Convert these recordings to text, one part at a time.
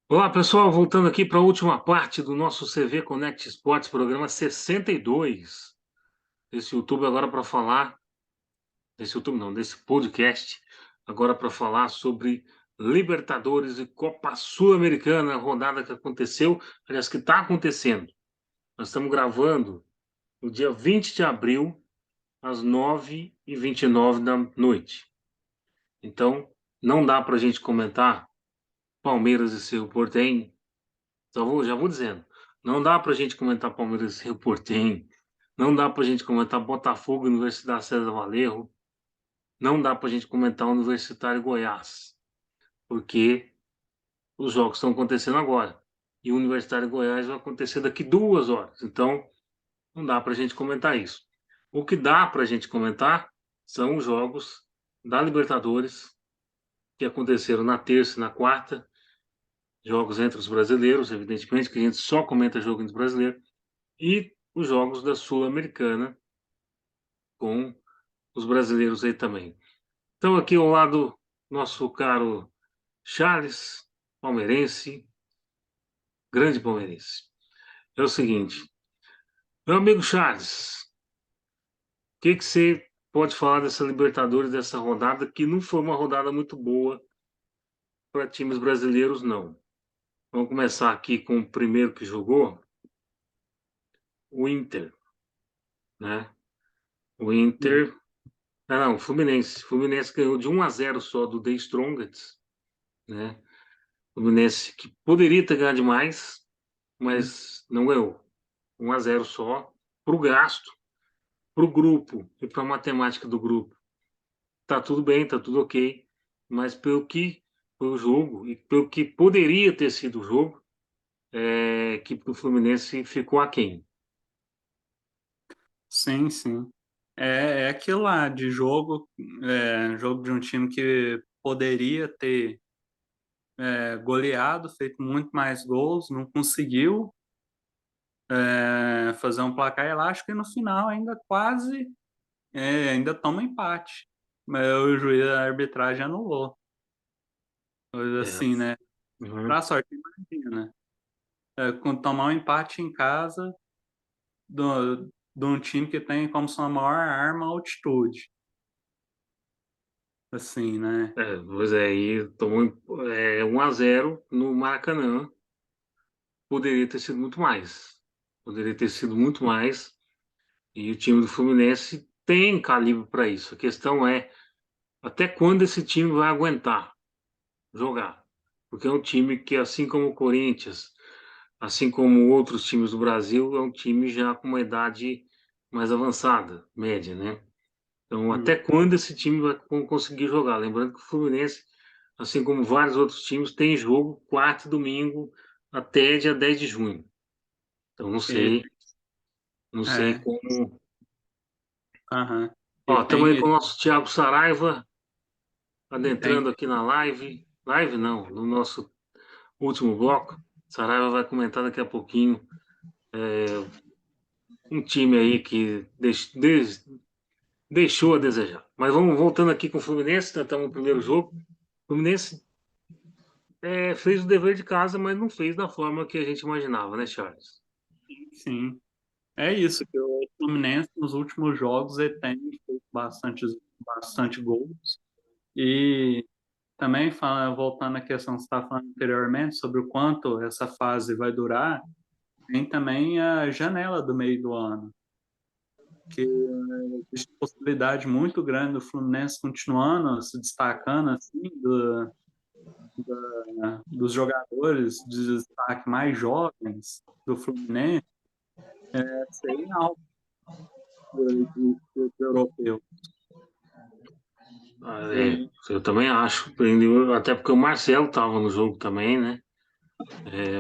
Olá, pessoal, voltando aqui para a última parte do nosso CV Connect Esportes, programa 62 desse YouTube agora para falar, desse YouTube não, desse podcast, agora para falar sobre Libertadores e Copa Sul-Americana, a rodada que aconteceu, aliás, que está acontecendo. Nós estamos gravando no dia 20 de abril, às 9h29 da noite. Então, não dá para a gente comentar Palmeiras e Cerro Porteño. Já vou dizendo. Não dá pra gente comentar Palmeiras e Portem. Não dá pra gente comentar Botafogo e Universidade César Valerro. Não dá pra gente comentar Universitário Goiás. Porque os jogos estão acontecendo agora. E o Universitário Goiás vai acontecer daqui 2 horas. Então, não dá pra gente comentar isso. O que dá pra gente comentar são os jogos da Libertadores que aconteceram na terça e na quarta. Jogos entre os brasileiros, evidentemente, que a gente só comenta jogo entre os brasileiros. E os jogos da Sul-Americana com os brasileiros aí também. Então, aqui ao lado, nosso caro Charles, palmeirense, grande palmeirense. É o seguinte, meu amigo Charles, o que você pode falar dessa Libertadores, dessa rodada, que não foi uma rodada muito boa para times brasileiros, não. Vamos começar aqui com o primeiro que jogou, o Inter, né? O Inter. Ah, não, o Fluminense. O Fluminense ganhou de 1-0 só do The Strongest, né? O Fluminense que poderia ter ganhado demais, mas não ganhou. 1-0 só para o gasto, para o grupo e para a matemática do grupo. Tá tudo bem, tá tudo ok, mas pelo que foi o jogo e pelo que poderia ter sido o jogo, a equipe do Fluminense ficou aquém. Sim, sim. É aquilo lá de jogo, jogo de um time que poderia ter goleado, feito muito mais gols, não conseguiu fazer um placar elástico e no final ainda quase, ainda toma empate. Mas o juiz da arbitragem anulou. Coisa É, assim, né? uhum. Pra sorte, imagina. Quando tomar um empate em casa de um time que tem como sua maior arma a altitude. Assim, né? Pois é, aí tomou 1-0 no Maracanã. Poderia ter sido muito mais. Poderia ter sido muito mais. E o time do Fluminense tem calibre para isso. A questão é até quando esse time vai aguentar jogar. Porque é um time que, assim como o Corinthians, assim como outros times do Brasil, é um time já com uma idade mais avançada, média, né? Então, até Uhum. quando esse time vai conseguir jogar? Lembrando que o Fluminense, assim como vários outros times, tem jogo quarto e domingo até dia 10 de junho. Então, E, não sei é, como. aham. Ó, estamos aí com o nosso Thiago Saraiva E tem, adentrando aqui na live. Live não, no nosso último bloco. Saraiva vai comentar daqui a pouquinho um time aí que deixou a desejar. Mas vamos voltando aqui com o Fluminense, né? Estamos no primeiro jogo. O Fluminense fez o dever de casa, mas não fez da forma que a gente imaginava, né, Charles? sim. É isso, que o Fluminense nos últimos jogos ele tem feito bastante gols. E também voltando à questão que você estava falando anteriormente sobre o quanto essa fase vai durar, tem também a janela do meio do ano, que existe possibilidade muito grande do Fluminense continuando se destacando assim, dos jogadores de destaque mais jovens do Fluminense, serem altos do europeu. E, Eu também acho. Até porque o Marcelo estava no jogo também, né?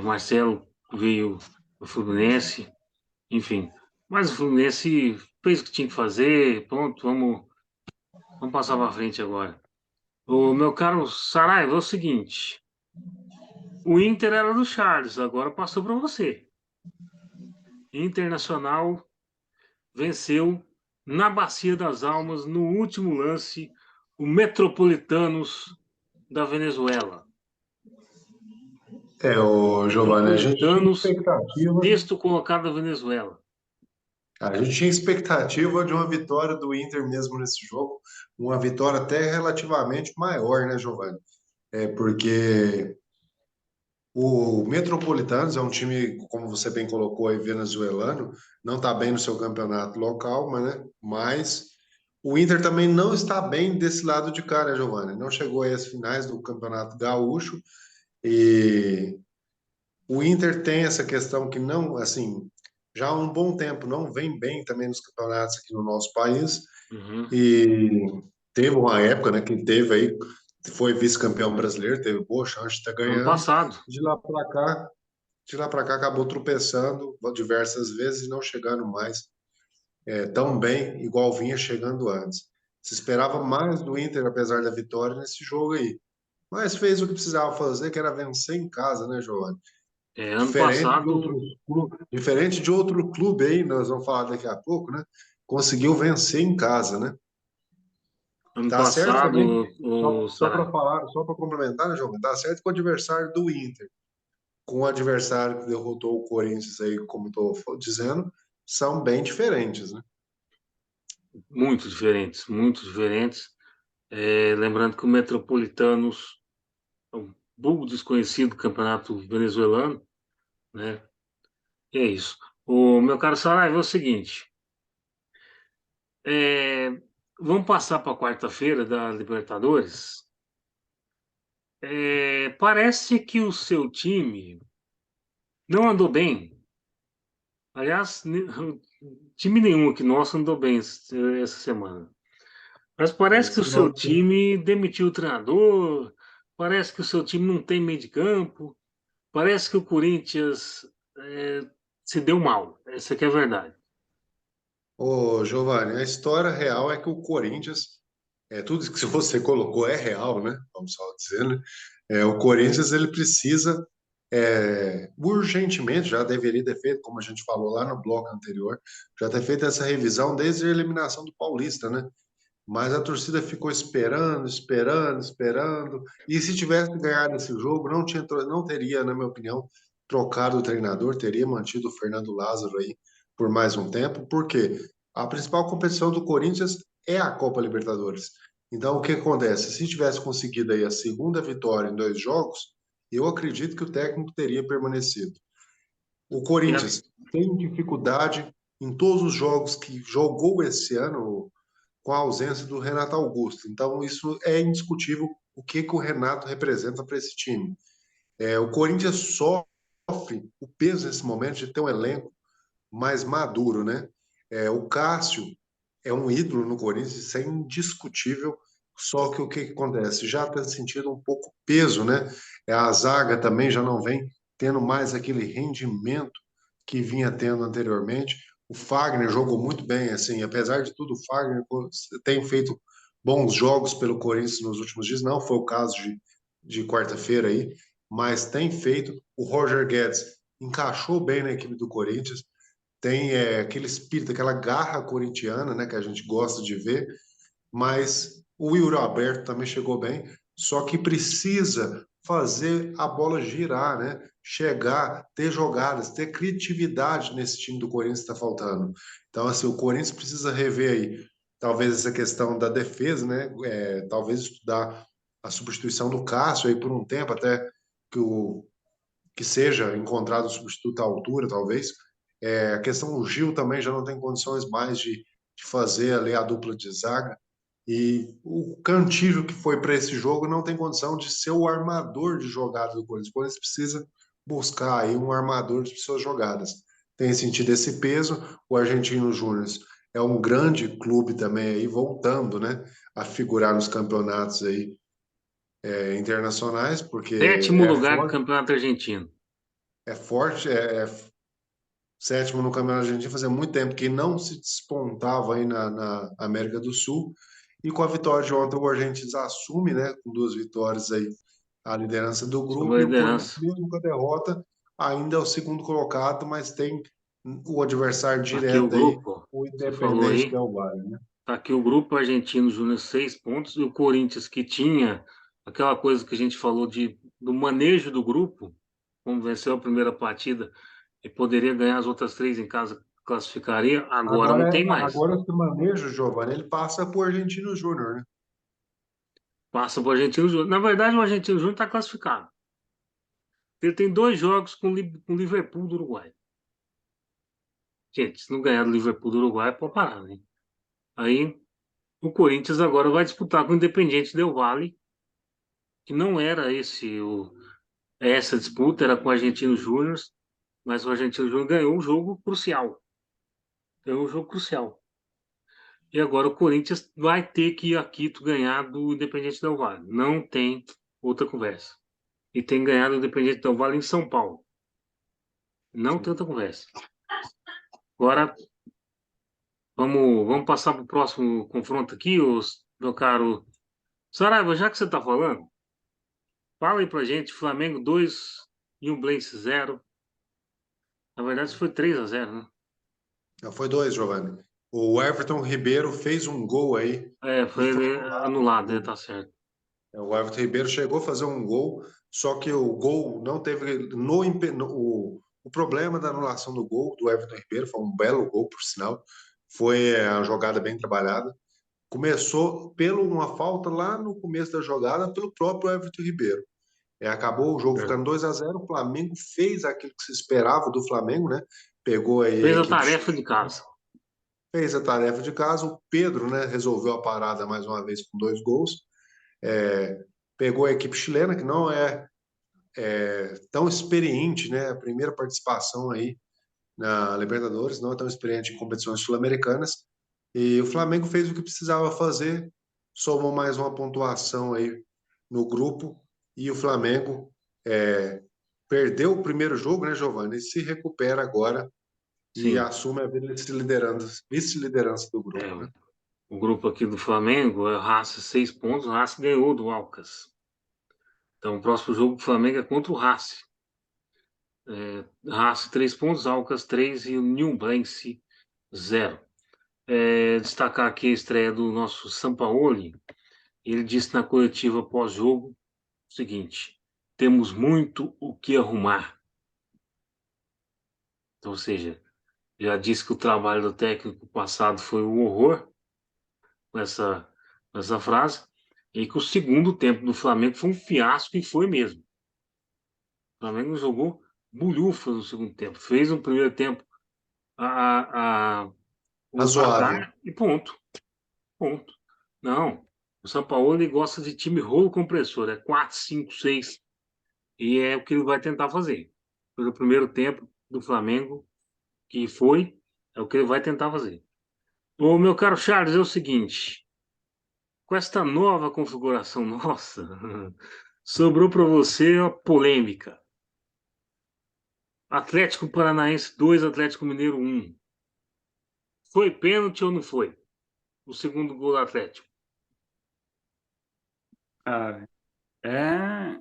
Marcelo veio do Fluminense, enfim. Mas o Fluminense fez o que tinha que fazer, pronto, vamos passar para frente agora. O meu caro Saraiva, é o seguinte: o Inter era do Charles, agora passou para você. Internacional venceu na Bacia das Almas, no último lance, o Metropolitanos da Venezuela. Ô Giovanni, a gente tinha Metropolitanos, expectativa, sexto colocado da Venezuela. a gente tinha expectativa de uma vitória do Inter mesmo nesse jogo, uma vitória até relativamente maior, né, Giovanni? É porque o Metropolitanos é um time, como você bem colocou aí, venezuelano, não está bem no seu campeonato local, mas o Inter também não está bem desse lado de cá, né, Giovanni? Não chegou aí às finais do Campeonato Gaúcho e o Inter tem essa questão que não, assim, já há um bom tempo não vem bem também nos campeonatos aqui no nosso país Uhum. e teve uma época, né, que teve aí, foi vice-campeão brasileiro, teve boa chance de estar Ano ganhando. passado. De lá para cá, de lá para cá acabou tropeçando diversas vezes e não chegando mais tão bem igual vinha chegando antes. Se esperava mais do Inter, apesar da vitória nesse jogo aí. Mas fez o que precisava fazer, que era vencer em casa, né, Giovanni? Ano passado, Diferente de outro clube aí, nós vamos falar daqui a pouco, né? Conseguiu vencer em casa, né? ano Tá certo também, passado, o só para Saraiva. falar, só para complementar, né, Giovanni? Tá certo que o adversário do Inter com o adversário que derrotou o Corinthians aí, como estou dizendo, são bem diferentes, né? Muito diferentes, muito diferentes. Lembrando que o Metropolitanos é um vulgo desconhecido do campeonato venezuelano, né? E é isso. O meu caro Saraiva, é o seguinte: é, vamos passar para quarta-feira da Libertadores. Parece que o seu time não andou bem. Aliás, time nenhum aqui nosso andou bem essa semana. Mas parece que o Esse seu final de semana. time demitiu o treinador, parece que o seu time não tem meio de campo, parece que o Corinthians se deu mal. Essa que é a verdade. Ô, Giovanni, a história real é que o Corinthians, tudo que você colocou é real, né? Vamos só dizer, né? O Corinthians, ele precisa urgentemente, já deveria ter feito, como a gente falou lá no bloco anterior, já ter feito essa revisão desde a eliminação do Paulista, né? Mas a torcida ficou esperando, esperando, esperando. E se tivesse ganhado esse jogo, não teria, na minha opinião, trocado o treinador, teria mantido o Fernando Lázaro aí por mais um tempo, porque a principal competição do Corinthians é a Copa Libertadores. Então, o que acontece? Se tivesse conseguido aí a segunda vitória em 2 jogos, eu acredito que o técnico teria permanecido. O E a- Corinthians tem dificuldade em todos os jogos que jogou esse ano com a ausência do Renato Augusto. Então, isso é indiscutível o que, que o Renato representa para esse time. O Corinthians sofre o peso nesse momento de ter um elenco mais maduro, né? O Cássio é um ídolo no Corinthians, isso é indiscutível. Só que o que, que acontece? Já está sentindo um pouco peso, né? A zaga também já não vem tendo mais aquele rendimento que vinha tendo anteriormente. O Fagner jogou muito bem, assim, apesar de tudo, o Fagner tem feito bons jogos pelo Corinthians nos últimos dias. Não foi o caso de quarta-feira aí, mas tem feito. O Roger Guedes encaixou bem na equipe do Corinthians, tem aquele espírito, aquela garra corintiana, né, que a gente gosta de ver, mas o Yuri Alberto também chegou bem, só que precisa fazer a bola girar, né? Chegar, ter jogadas, ter criatividade nesse time do Corinthians está faltando. Então, assim, o Corinthians precisa rever aí, talvez essa questão da defesa, né? Talvez estudar a substituição do Cássio aí por um tempo, até que que seja encontrado um substituto à altura, talvez. A questão do Gil também já não tem condições mais de fazer ali a dupla de zaga. E o Cantillo, que foi para esse jogo, não tem condição de ser o armador de jogadas do Corinthians. O Corinthians precisa buscar aí um armador de suas jogadas. Tem sentido esse peso. O Argentino Júnior é um grande clube também aí, voltando, né, a figurar nos campeonatos aí internacionais, porque Sétimo é lugar do forte, Campeonato Argentino. é forte, é sétimo no Campeonato Argentino, fazia muito tempo que não se despontava aí na América do Sul. E com a vitória de ontem, o Argentinos assume, né, com 2 vitórias aí, a liderança do Sobre grupo. a E o Corinthians, liderança. mesmo com a derrota, ainda é o segundo colocado, mas tem o adversário Aqui o direto aí, grupo, ó, o você falou Independente aí, Del Valle, né? tá aqui o grupo Argentino Júnior 6 pontos e o Corinthians que tinha aquela coisa que a gente falou do manejo do grupo, como venceu a primeira partida e poderia ganhar as outras 3 em casa, classificaria. Agora não tem mais. Agora esse manejo, Giovanni, ele passa por Argentino Júnior, né? Passa para o Argentino Júnior. Na verdade, o Argentino Júnior está classificado. Ele tem 2 jogos com o Liverpool do Uruguai. Gente, se não ganhar do Liverpool do Uruguai, é para parar, né? Aí o Corinthians agora vai disputar com o Independiente Del Valle, que não era essa disputa, era com o Argentino Júnior, mas o Argentino Júnior ganhou um jogo crucial. Ganhou um jogo crucial. E agora o Corinthians vai ter que ir a Quito ganhar do Independiente Del Valle. Não tem outra conversa. E tem ganhado o Independiente Del Valle em São Paulo. Não tem outra conversa. Agora, vamos passar para o próximo confronto aqui, meu caro Saraiva, já que você está falando, fala aí pra gente, Flamengo 2 e um Blense 0. Na verdade, foi 3-0, né? Já foi 2, Giovanni. O Everton Ribeiro fez um gol aí É, e foi foi anulado, anulado. tá certo. O Everton Ribeiro chegou a fazer um gol, só que o gol não teve. O problema da anulação do gol do Everton Ribeiro foi um belo gol, por sinal. Foi uma jogada bem trabalhada. Começou pela uma falta lá no começo da jogada pelo próprio Everton Ribeiro. Acabou o jogo É. ficando 2-0. O Flamengo fez aquilo que se esperava do Flamengo, né? Pegou aí a Fez a equipe, tarefa de casa. fez a tarefa de casa. O Pedro, né, resolveu a parada mais uma vez com 2 gols. Pegou a equipe chilena, que não é tão experiente, né? A primeira participação aí na Libertadores, não é tão experiente em competições sul-americanas. E o Flamengo fez o que precisava fazer, somou mais uma pontuação aí no grupo. E o Flamengo perdeu o primeiro jogo, né, Giovanni? E se recupera agora e Sim. assume a vice-liderança do É, grupo, né? o grupo aqui do Flamengo é o Racing 6 pontos. O Racing ganhou do Alcas. Então, o próximo jogo do Flamengo é contra o Racing. Racing 3 pontos, Alcas 3 e o Nublense 0. Destacar aqui a estreia do nosso Sampaoli. Ele disse na coletiva pós-jogo o seguinte: temos muito o que arrumar. Então, ou seja, já disse que o trabalho do técnico passado foi um horror com essa frase, e que o segundo tempo do Flamengo foi um fiasco, e foi mesmo. O Flamengo jogou bulhufa no segundo tempo. Fez no primeiro tempo o Razoável. placar e ponto. Ponto. Não. O São Paulo ele gosta de time rolo compressor. É 4, 5, 6. E é o que ele vai tentar fazer. Pelo primeiro tempo do Flamengo, que foi, é o que ele vai tentar fazer. Ô, meu caro Charles, é o seguinte. Com esta nova configuração nossa, sobrou para você a polêmica. Atlético Paranaense 2, Atlético Mineiro 1. Foi pênalti ou não foi? O segundo gol do Atlético. Cara, é,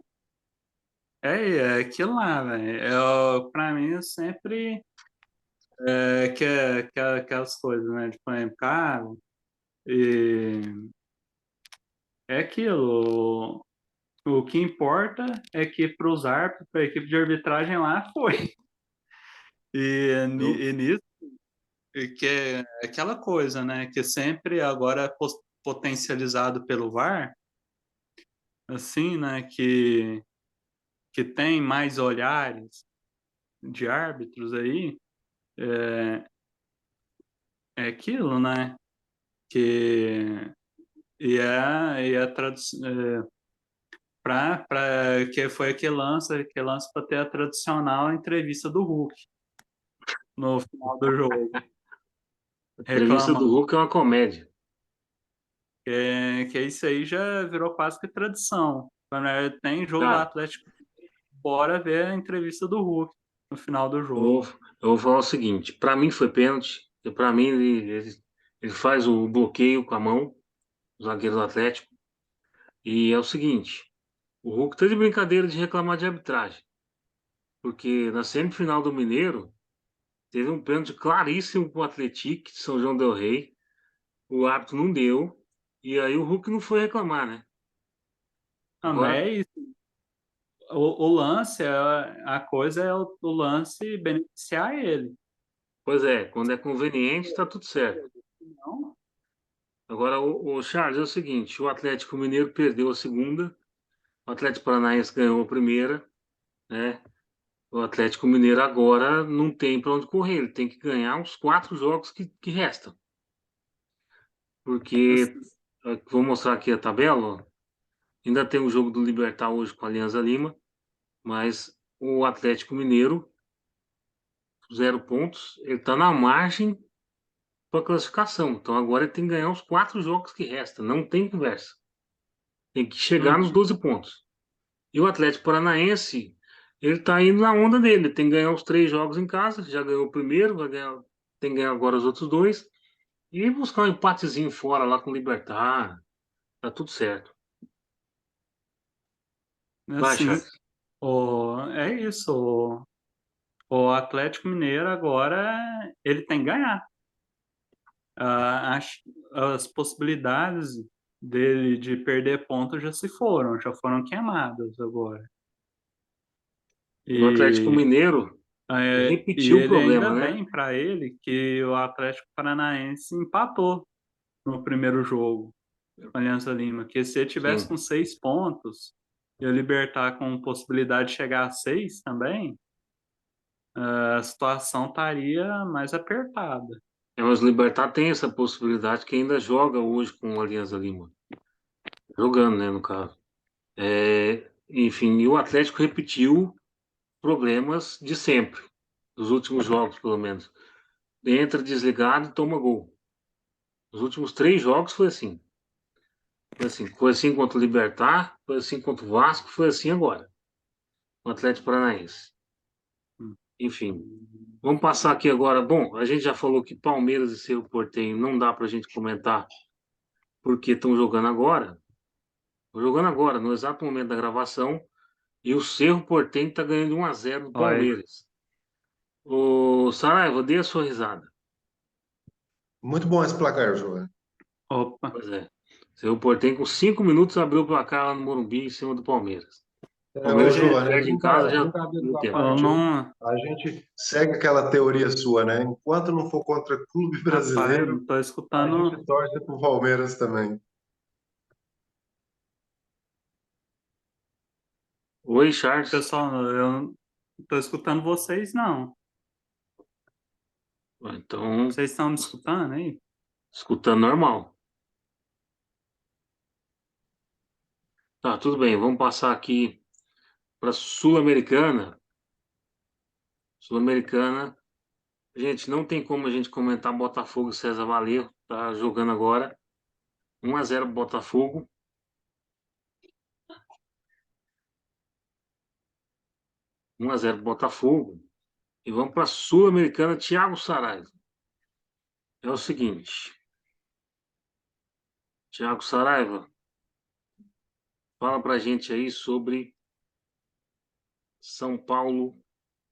é aquilo lá, velho. Pra mim, eu sempre aquelas coisas, né? De exemplo, cara, e é aquilo. O que importa é que para os árbitros, para a equipe de arbitragem lá, foi. Eu, E nisso, que é aquela coisa, né? Que sempre agora é potencializado pelo VAR, assim, né? Que tem mais olhares de árbitros aí, é, é aquilo, né? Que e a tradução para que foi que lança para ter a tradicional entrevista do Hulk no final do jogo, a entrevista do reclamando Hulk é uma comédia. que isso aí já virou quase que tradição. Quando tem jogo do Cara, Atlético, bora ver a entrevista do Hulk no final do eu jogo. vou, eu vou falar o seguinte: para mim foi pênalti. E para mim ele faz o bloqueio com a mão, o zagueiro do Atlético. E é o seguinte: o Hulk tá de brincadeira de reclamar de arbitragem. Porque na semifinal do Mineiro, teve um pênalti claríssimo pro Atlético de São João del Rei. O árbitro não deu. E aí o Hulk não foi reclamar, né? Não, mas Agora, é isso. o lance, a coisa é o lance beneficiar ele. Pois é, quando é conveniente, está tudo certo. Não, Agora, o Charles, é o seguinte: o Atlético Mineiro perdeu a segunda, o Atlético Paranaense ganhou a primeira, né? O Atlético Mineiro agora não tem para onde correr, ele tem que ganhar os 4 jogos que restam. Porque, vou mostrar aqui a tabela, ó. Ainda tem o jogo do Libertad hoje com a Alianza Lima, mas o Atlético Mineiro, 0 pontos, ele está na margem para classificação. Então agora ele tem que ganhar os 4 jogos que restam, não tem conversa. Tem que chegar nos 12 pontos. E o Atlético Paranaense, ele tá indo na onda dele. Tem que ganhar os 3 jogos em casa. Já ganhou o primeiro, tem que ganhar agora os outros 2. E buscar um empatezinho fora lá com o Libertad. Tá tudo certo. Vai, assim, Charles. é isso. O Atlético Mineiro agora ele tem que ganhar. As possibilidades dele de perder pontos já foram queimadas agora. O Atlético E, Mineiro e repetiu o ele ainda problema, né? bem para ele que o Atlético Paranaense empatou no primeiro jogo com a Alianza Lima, que se ele tivesse Sim. com 6 pontos e o Libertad com possibilidade de chegar a 6 também, a situação estaria mais apertada. Mas o Libertad tem essa possibilidade que ainda joga hoje com o Alianza Lima. Jogando, né, no caso. Enfim, e o Atlético repetiu problemas de sempre. Dos últimos jogos, pelo menos. Entra desligado e toma gol. Os últimos 3 jogos foi assim. Foi assim contra o Libertad, foi assim contra o Vasco, foi assim agora. O Atlético Paranaense. Enfim, vamos passar aqui agora. Bom, a gente já falou que Palmeiras e Cerro Porteño não dá pra gente comentar porque estão jogando agora. Estão jogando agora, no exato momento da gravação. E o Cerro Porteño está ganhando 1-0 do Olha, Palmeiras. O Saraiva, dê a sua risada. Muito bom esse placar, Giovanni. opa, Pois é. Cerro Porteño com 5 minutos abriu o placar lá no Morumbi em cima do Palmeiras. Ô, Palmeiras Giovanni, perde em casa já brincadeiras no à tempo. eu parte aí, não, a gente segue aquela teoria sua, né? Enquanto não for contra clube rapaz, brasileiro, não tô a gente escutando, torce pro Palmeiras também. Oi, Charles. pessoal, eu não tô escutando vocês, não. Então, Vocês estão me escutando aí? escutando normal. Tá, tudo bem. Vamos passar aqui para Sul-Americana. Sul-Americana. Gente, não tem como a gente comentar Botafogo e César Vallejo. Tá jogando agora. 1-0 Botafogo. 1-0 Botafogo. E vamos para Sul-Americana. Thiago Saraiva. É o seguinte. Thiago Saraiva, fala pra gente aí sobre São Paulo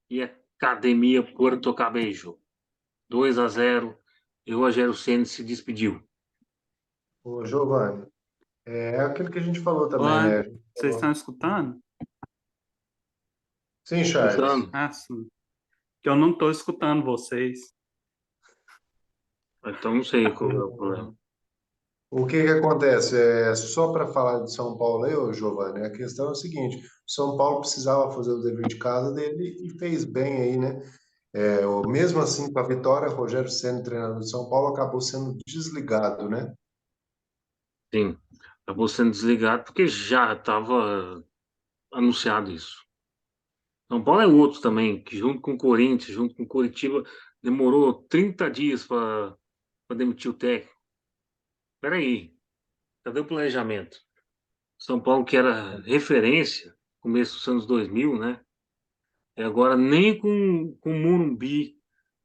e Academia Porto Cabello. 2-0 e o Rogério Ceni se despediu. Ô, Giovanni, é aquilo que a gente falou também, né? Olá, A gente vocês estão falou. escutando? Sim, Charles. Escutando? Ah, sim. Que eu não tô escutando vocês. Então não sei qual é o problema. O que que acontece? É, só para falar de São Paulo aí, ô, Giovanni, a questão é o seguinte: São Paulo precisava fazer o dever de casa dele e fez bem aí, né? Mesmo assim, com a vitória, Rogério Ceni, treinador de São Paulo, acabou sendo desligado, né? Sim, acabou sendo desligado porque já estava anunciado isso. São Paulo é outro também, que junto com o Corinthians, junto com o Coritiba, demorou 30 dias para demitir o técnico. Peraí, cadê o planejamento? São Paulo, que era referência, começo dos anos 2000, né? E agora nem com o Morumbi,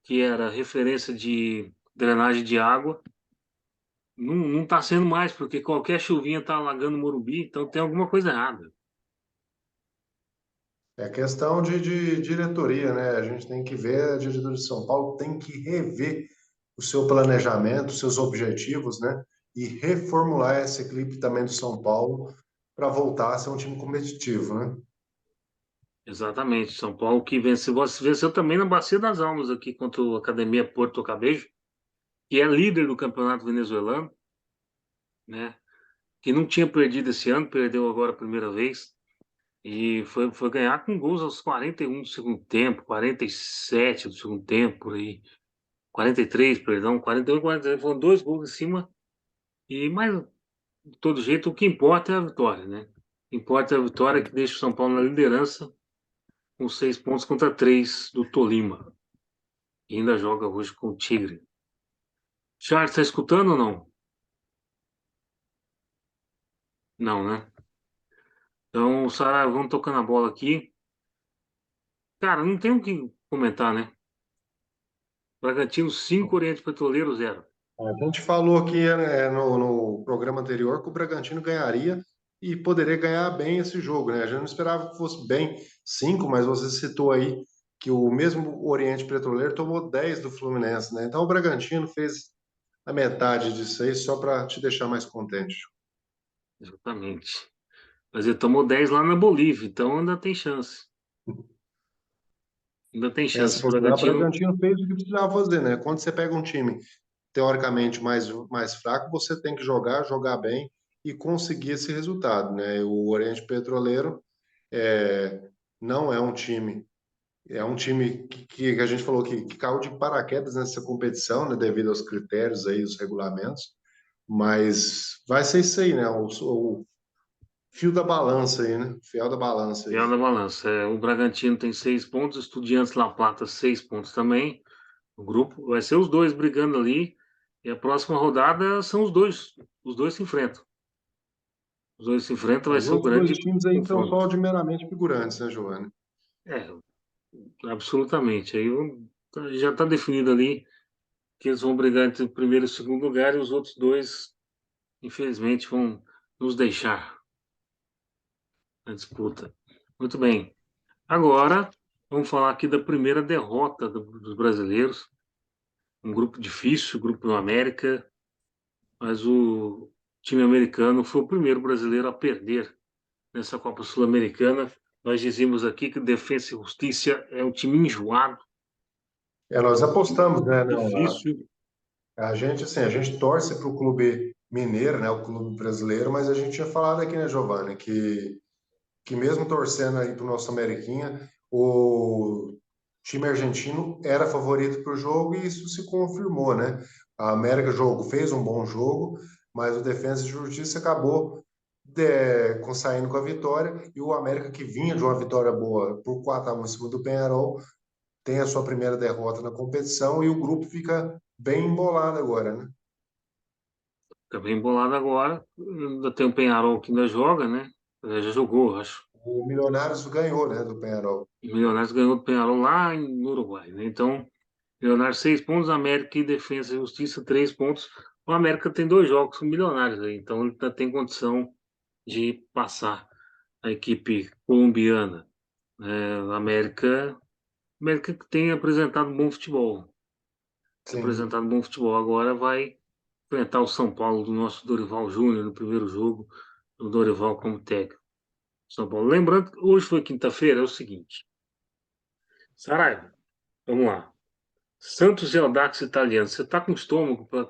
que era referência de drenagem de água, não está sendo mais, porque qualquer chuvinha está alagando o Morumbi, então tem alguma coisa errada. É questão de diretoria, né? A gente tem que ver, a diretoria de São Paulo tem que rever o seu planejamento, os seus objetivos, né? E reformular essa equipe também do São Paulo para voltar a ser um time competitivo, né? Exatamente. São Paulo que venceu, venceu também na Bacia das Almas aqui contra o Academia Porto Cabejo, que é líder do campeonato venezuelano, né? Que não tinha perdido esse ano, perdeu agora a primeira vez. E foi ganhar com gols aos 41 do segundo tempo, 47 do segundo tempo, por aí. 43, perdão, 41, 43, foram 2 gols em cima. Mas, de todo jeito, o que importa é a vitória, né? O que importa é a vitória que deixa o São Paulo na liderança, com 6 pontos contra 3 do Tolima. E ainda joga hoje com o Tigre. Charles, tá escutando ou não? Não, né? Então, Sara, vamos tocando a bola aqui. Cara, não tem o que comentar, né? Bragantino 5, Oriente Petroleiro 0. A gente falou aqui no programa anterior que o Bragantino ganharia e poderia ganhar bem esse jogo, né? A gente não esperava que fosse bem 5, mas você citou aí que o mesmo Oriente Petroleiro tomou 10 do Fluminense, né? Então o Bragantino fez a metade disso aí só para te deixar mais contente. Exatamente. Mas ele tomou 10 lá na Bolívia, então ainda tem chance. Ainda tem Se chance. O for olhar, o Bragantino, Bragantino fez o que precisava fazer, né? Quando você pega um time teoricamente mais fraco, você tem que jogar bem e conseguir esse resultado, né? O Oriente Petroleiro é, não é um time que a gente falou que caiu de paraquedas nessa competição, né? Devido aos critérios aí, os regulamentos, mas vai ser isso aí, né? O fio da balança aí, né? Fiel da balança aí. fiel da balança. O Bragantino tem 6 pontos, Estudiantes La Plata 6 pontos também. O grupo vai ser os dois brigando ali. E a próxima rodada são os dois. Os dois se enfrentam. Os dois se enfrentam, vai Os ser o outros dois grande times aí são só confronto. de meramente figurantes, né, Giovanni? É, absolutamente. Já está definido ali que eles vão brigar entre o primeiro e o segundo lugar e os outros dois, infelizmente, vão nos deixar na disputa. Muito bem. Agora, vamos falar aqui da primeira derrota dos brasileiros. Um grupo difícil, o Grupo do América, mas o time americano foi o primeiro brasileiro a perder nessa Copa Sul-Americana. Nós dizíamos aqui que Defensa e Justiça é um time enjoado, Nós apostamos, né? difícil. A gente, assim, a gente torce para o clube mineiro, né? O clube brasileiro, mas a gente tinha falado aqui, né, Giovanni, que mesmo torcendo aí para o nosso Ameriquinha, o time argentino era favorito para o jogo e isso se confirmou, né? A América fez um bom jogo, mas o Defensa e Justiça acabou saindo com a vitória e o América que vinha de uma vitória boa por 4-1 em cima do Peñarol tem a sua primeira derrota na competição e o grupo fica bem embolado agora, né? Fica bem bolado agora. Ainda tem o Peñarol que ainda joga, né? Já jogou, acho. O Milionários ganhou, né, do Peñarol. O Milionários ganhou do Peñarol lá no Uruguai, né? Então, Milionários 6 pontos, América e Defensa e Justiça 3 pontos. O América tem 2 jogos com Milionários aí, então ele ainda tem condição de passar a equipe colombiana. O América que tem apresentado bom futebol. Tem Sim. apresentado bom futebol. Agora vai enfrentar o São Paulo do nosso Dorival Júnior no primeiro jogo, o Dorival como técnico. São Paulo. Lembrando que hoje foi quinta-feira, é o seguinte. Saraiva, vamos lá. Santos e Audax Italiano. Você está com estômago para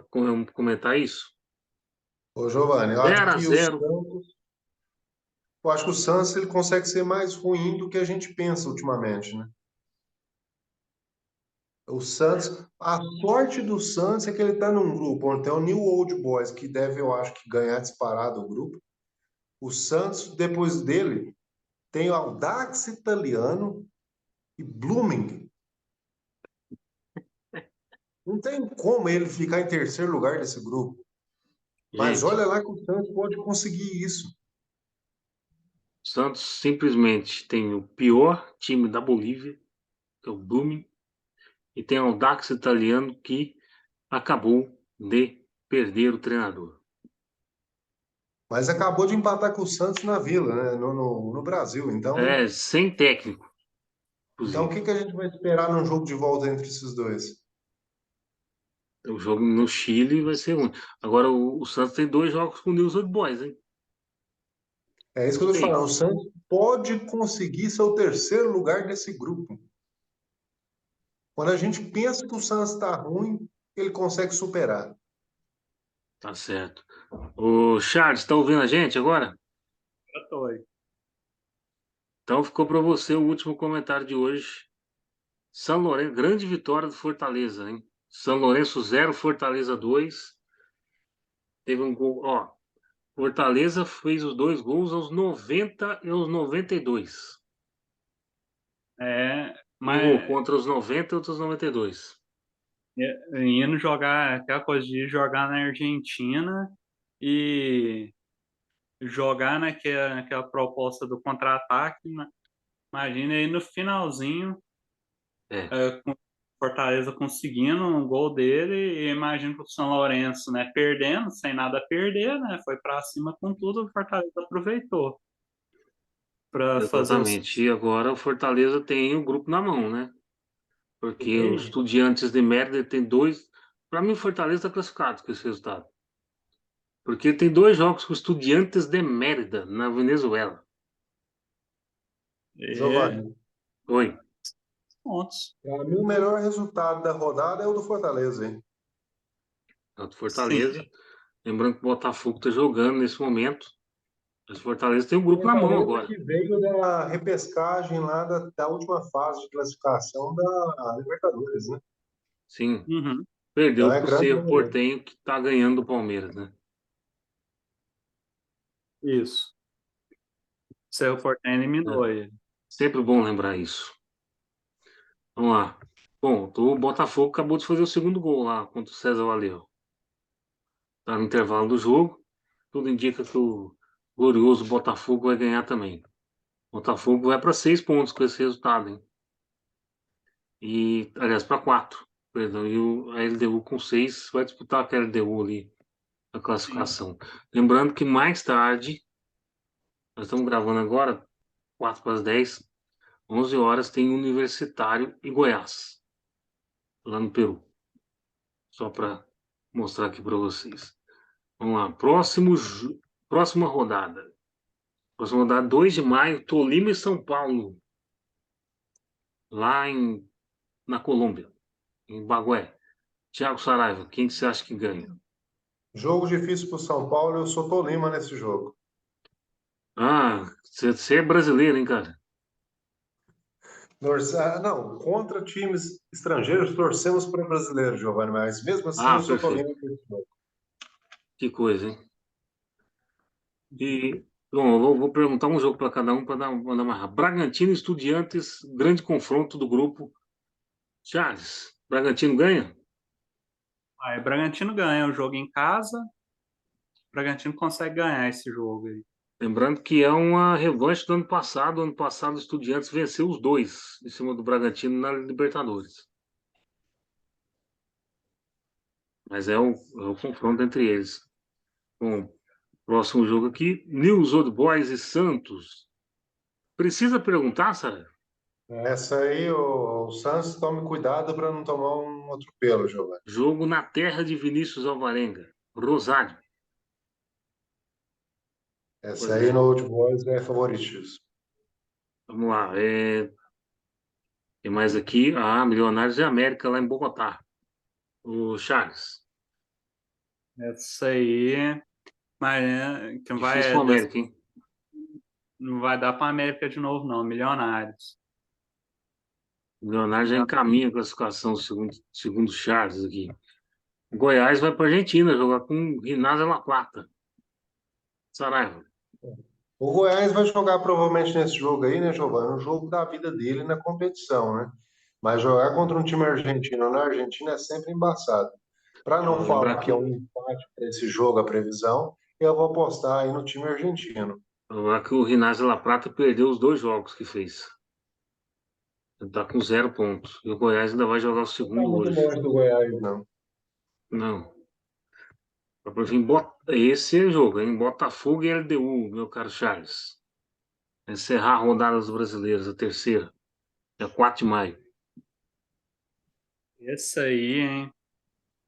comentar isso? Ô, Giovanni, 0 a 0. eu acho que o Santos ele consegue ser mais ruim do que a gente pensa ultimamente, né? O Santos, a sorte do Santos é que ele está num grupo onde tem o New Old Boys, que deve, eu acho, que ganhar disparado o grupo. O Santos, depois dele, tem o Audax Italiano e Blooming. Não tem como ele ficar em terceiro lugar desse grupo. Mas Gente, olha lá que o Santos pode conseguir isso. o Santos simplesmente tem o pior time da Bolívia, que é o Blooming, e tem o Audax Italiano que acabou de perder o treinador. Mas acabou de empatar com o Santos na Vila, né? No Brasil. Sem técnico, Então, o inclusive. que que a gente vai esperar num jogo de volta entre esses dois? O jogo no Chile vai ser ruim. Agora, o Santos tem 2 jogos com o News Old Boys, hein? É isso que eu tô Sim, falando. O Santos pode conseguir seu terceiro lugar nesse grupo. Quando a gente pensa que o Santos está ruim, ele consegue superar. tá certo. O Charles, tá ouvindo a gente agora? Já tô aí. Então ficou para você o último comentário de hoje. São Lourenço, grande vitória do Fortaleza, hein? São Lourenço 0, Fortaleza 2. Teve um gol, ó. Fortaleza fez os dois gols aos 90 e aos 92. Um gol Mas contra os 90 e outro aos 92. indo jogar, aquela coisa de jogar na Argentina e jogar naquela proposta do contra-ataque, imagina aí no finalzinho, É, com o Fortaleza conseguindo um gol dele, e imagino que o São Lourenço, né, perdendo, sem nada a perder, né, foi para cima com tudo, o Fortaleza aproveitou para fazer os. exatamente. E agora o Fortaleza tem o grupo na mão, né? Porque os Tem. Estudiantes de Mérida tem dois. Para mim, o Fortaleza está classificado com esse resultado. Porque tem dois jogos com Estudiantes de Mérida, na Venezuela. É, Giovanni, Oi. pontos. para mim o melhor resultado da rodada é o do Fortaleza, hein? Tanto Sim. Fortaleza. Lembrando que o Botafogo está jogando nesse momento. Mas o Fortaleza tem o grupo na mão Fortaleza agora. que veio da repescagem lá da última fase de classificação da Libertadores, né? Sim. Uhum. Então Perdeu é para o grande Cerro momento. Porteño, que está ganhando do Palmeiras, né? Isso. O Cerro Porteño eliminou É. ele. Sempre bom lembrar isso. Vamos lá. Bom, o Botafogo acabou de fazer o segundo gol lá contra o César Valeu. Tá no intervalo do jogo. Tudo indica que o glorioso Botafogo vai ganhar também. O Botafogo vai para 6 pontos com esse resultado, hein? E, aliás, para 4. Perdão. E a LDU com 6 vai disputar com a LDU ali a Sim. classificação. Lembrando que mais tarde, nós estamos gravando agora, 4 para as 10, 11 horas, tem Universitário e Goiás, lá no Peru. Só para mostrar aqui para vocês. Vamos lá. Próxima rodada. Próxima rodada, 2 de maio, Tolima e São Paulo, lá na Colômbia, em Bagué. Thiago Saraiva, quem que você acha que ganha? Jogo difícil para o São Paulo, eu sou Tolima nesse jogo. Ah, você é brasileiro, hein, cara? Não, contra times estrangeiros torcemos para brasileiro, Giovanni, mas mesmo assim Ah, eu sou perfeito. Tolima nesse jogo. Que coisa, hein? E, bom, eu vou perguntar um jogo para cada um para dar uma rápida. Bragantino e Estudiantes, grande confronto do grupo. Charles, Bragantino ganha? Aí, Bragantino ganha o jogo em casa. Bragantino consegue ganhar esse jogo aí. Lembrando que é uma revanche do ano passado. Ano passado, o Estudiantes venceu os dois em cima do Bragantino na Libertadores. Mas é o confronto entre eles. Bom, próximo jogo aqui: News Old Boys e Santos. Precisa perguntar, Sara? Essa aí, o Santos, tome cuidado para não tomar um atropelo, Giovanni. Jogo na terra de Vinícius Alvarenga, Rosário. Essa Pois aí é. no Old Boys é favoritismo. Vamos lá. Tem mais aqui. Ah, Milionários de América, lá em Bogotá. O Charles. Essa aí, mas quem vai Difícil para América, hein? não vai dar para América de novo, não. Milionários. O Milionários já Milionários. encaminha a classificação, segundo o Charles aqui. O Goiás vai para Argentina jogar com o Ginásio La Plata. Saraiva. O Goiás vai jogar provavelmente nesse jogo aí, né, Giovanni? O jogo da vida dele na competição, né? Mas jogar contra um time argentino na Argentina é sempre embaçado. Para não Lembrar falar que é que, um empate para esse jogo, a previsão, eu vou apostar aí no time argentino. lembrar que o Ginásio La Plata perdeu os dois jogos que fez. Ele está com 0 pontos. E o Goiás ainda vai jogar o Não está segundo muito hoje. longe do Goiás, não. Não. Esse é o jogo, hein? Botafogo e LDU, meu caro Charles. Encerrar a rodada dos brasileiros, a terceira. Dia 4 de maio. Esse aí, hein?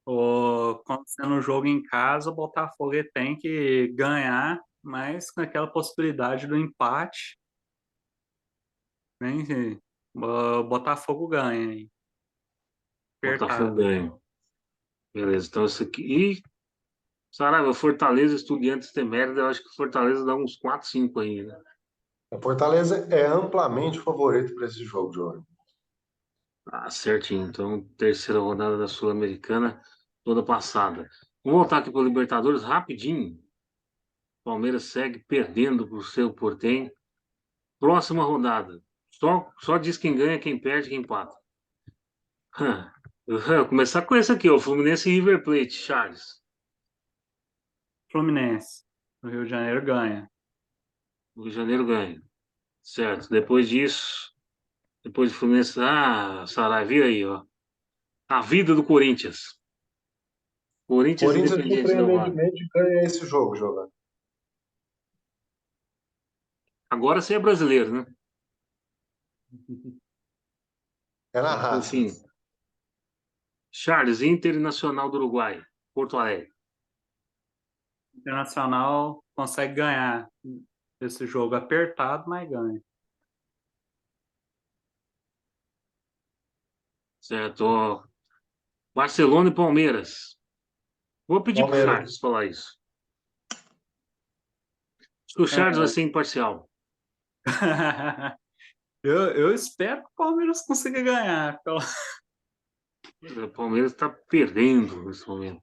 Quando sendo um jogo em casa, o Botafogo ele tem que ganhar, mas com aquela possibilidade do empate, né? O Botafogo ganha aí. Botafogo Apertado. ganha. Beleza, então isso aqui. E Saraiva, Fortaleza, Estudiantes de Mérida, eu acho que Fortaleza dá uns 4, 5 aí, né? A Fortaleza é amplamente favorito para esse jogo, João. Ah, certinho. Então, terceira rodada da Sul-Americana, toda passada. Vamos voltar aqui para o Libertadores rapidinho. Palmeiras segue perdendo para o seu Portem. Próxima rodada. Só diz quem ganha, quem perde, quem empata. Eu vou começar com esse aqui, ó, Fluminense e River Plate, Charles. Fluminense, no Rio de Janeiro, ganha. O Rio de Janeiro ganha. Certo. Depois de Fluminense. Ah, Saraiva, aí, ó. A vida do Corinthians. Corinthians Corinthians Independiente Del Valle. surpreendentemente ganha esse jogo, jogando. Agora você é brasileiro, né? É na Por raça. fim. Charles, Internacional do Uruguai. Porto Alegre. Internacional consegue ganhar esse jogo apertado, mas ganha. Certo. Ó. Barcelona e Palmeiras. Vou pedir pro Palmeiras. Charles falar isso. Acho que o Charles vai É. ser imparcial. Eu espero que o Palmeiras consiga ganhar. O Palmeiras está perdendo nesse momento.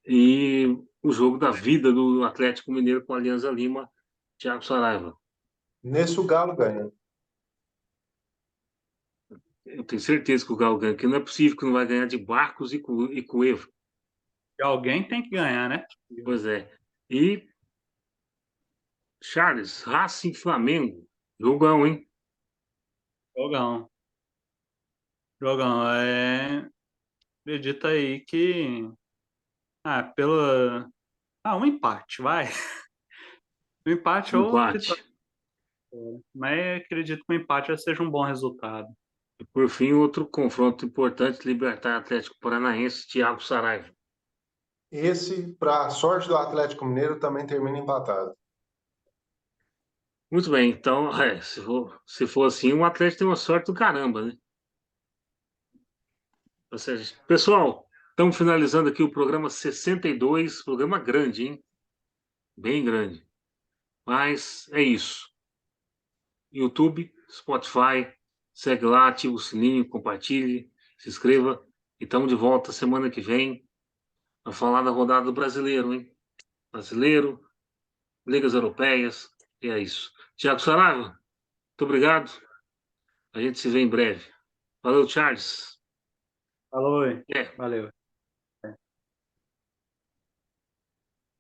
E o jogo da vida do Atlético Mineiro com a Alianza Lima, Thiago Saraiva. Nesse o Galo ganha. Eu tenho certeza que o Galo ganha, porque não é possível que não vai ganhar de Barcos e Cueva. E alguém tem que ganhar, né? Pois é. E Charles, Racing Flamengo. Jogão, hein? Jogão. Jogão. Acredita aí que. Pela. Um empate, vai. Um empate ou Empate. vitória. Mas acredito que o empate já seja um bom resultado. E por fim, outro confronto importante, Libertad Atlético Paranaense, Thiago Saraiva. Esse, para a sorte do Atlético Mineiro, também termina empatado. Muito bem, então, se for assim, o Atlético tem uma sorte do caramba, né? Ou seja, pessoal, estamos finalizando aqui o programa 62, programa grande, hein? Bem grande. Mas é isso. YouTube, Spotify, segue lá, ativa o sininho, compartilhe, se inscreva. E estamos de volta semana que vem para falar da rodada do brasileiro, hein? Brasileiro, ligas europeias, e é isso. Tiago Saraiva, muito obrigado. A gente se vê em breve. Valeu, Charles. Falou, É. valeu.